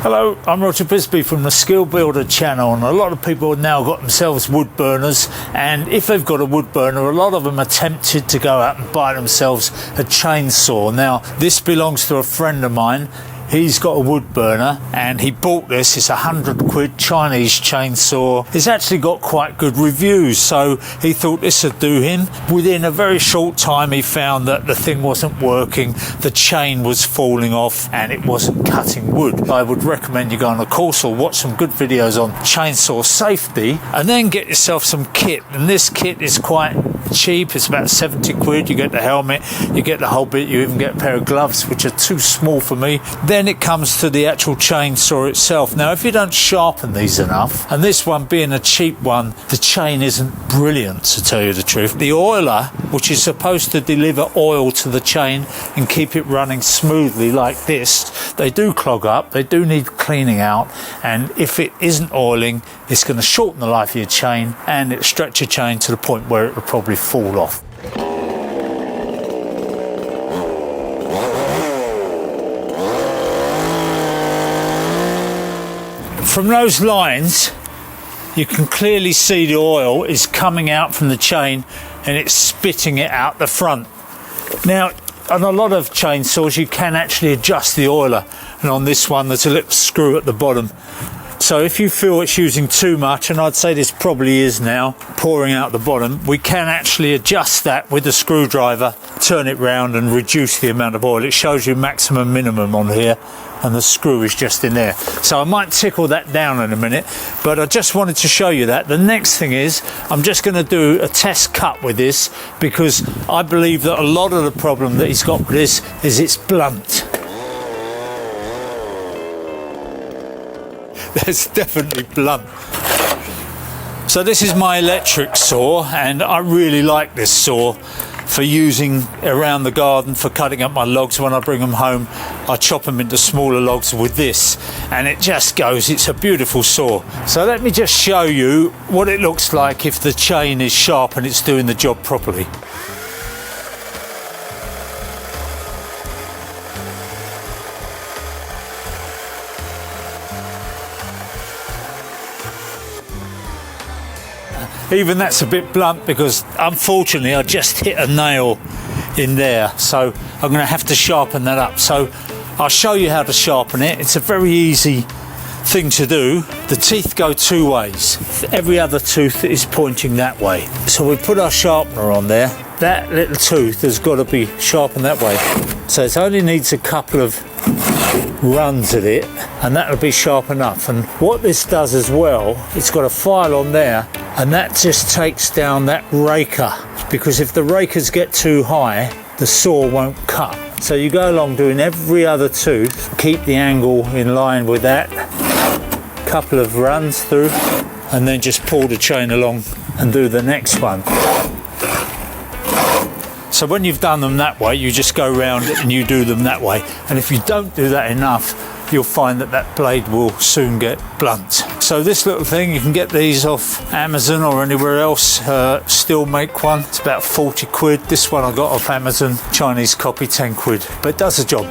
Hello, I'm Roger Bisbee from the Skill Builder channel, and a lot of people have now got themselves wood burners, and if they've got a wood burner, a lot of them are tempted to go out and buy themselves a chainsaw. Now, this belongs to a friend of mine. He's got a wood burner and he bought this. It's £100 Chinese chainsaw. It's actually got quite good reviews, so he thought this would do him. Within a very short time he found that the thing wasn't working, the chain was falling off and it wasn't cutting wood. I would recommend you go on a course or watch some good videos on chainsaw safety and then get yourself some kit. And this kit is quite cheap, it's about £70. You get the helmet, you get the whole bit, you even get a pair of gloves which are too small for me. Then it comes to the actual chainsaw itself. Now, if you don't sharpen these enough, and this one being a cheap one, the chain isn't brilliant, to tell you the truth. The oiler, which is supposed to deliver oil to the chain and keep it running smoothly like this, they do clog up, they do need cleaning out, and if it isn't oiling, it's going to shorten the life of your chain and it'll stretch your chain to the point where it will probably fall off. From those lines, you can clearly see the oil is coming out from the chain and it's spitting it out the front. Now, on a lot of chainsaws, you can actually adjust the oiler, and on this one, there's a little screw at the bottom. So if you feel it's using too much, and I'd say this probably is now, pouring out the bottom, we can actually adjust that with the screwdriver, turn it round and reduce the amount of oil. It shows you maximum minimum on here, and the screw is just in there. So I might tickle that down in a minute, but I just wanted to show you that. The next thing is, I'm just going to do a test cut with this, because I believe that a lot of the problem that he's got with this is it's blunt. That's definitely blunt. So this is my electric saw, and I really like this saw for using around the garden, for cutting up my logs. When I bring them home, I chop them into smaller logs with this, and it just goes. It's a beautiful saw. So let me just show you what it looks like if the chain is sharp and it's doing the job properly. Even that's a bit blunt because unfortunately I just hit a nail in there, so I'm going to have to sharpen that up. So I'll show you how to sharpen it. It's a very easy thing to do. The teeth go two ways. Every other tooth is pointing that way. So we put our sharpener on there. That little tooth has got to be sharpened that way. So it only needs a couple of runs at it and that'll be sharp enough. And what this does as well, it's got a file on there, and that just takes down that raker, because if the rakers get too high, the saw won't cut. So you go along doing every other tooth, keep the angle in line with that, couple of runs through, and then just pull the chain along and do the next one. So when you've done them that way, you just go round and you do them that way. And if you don't do that enough, you'll find that that blade will soon get blunt. So this little thing, you can get these off Amazon or anywhere else. Stihl make one, it's about £40. This one I got off Amazon, Chinese copy, £10, but it does the job.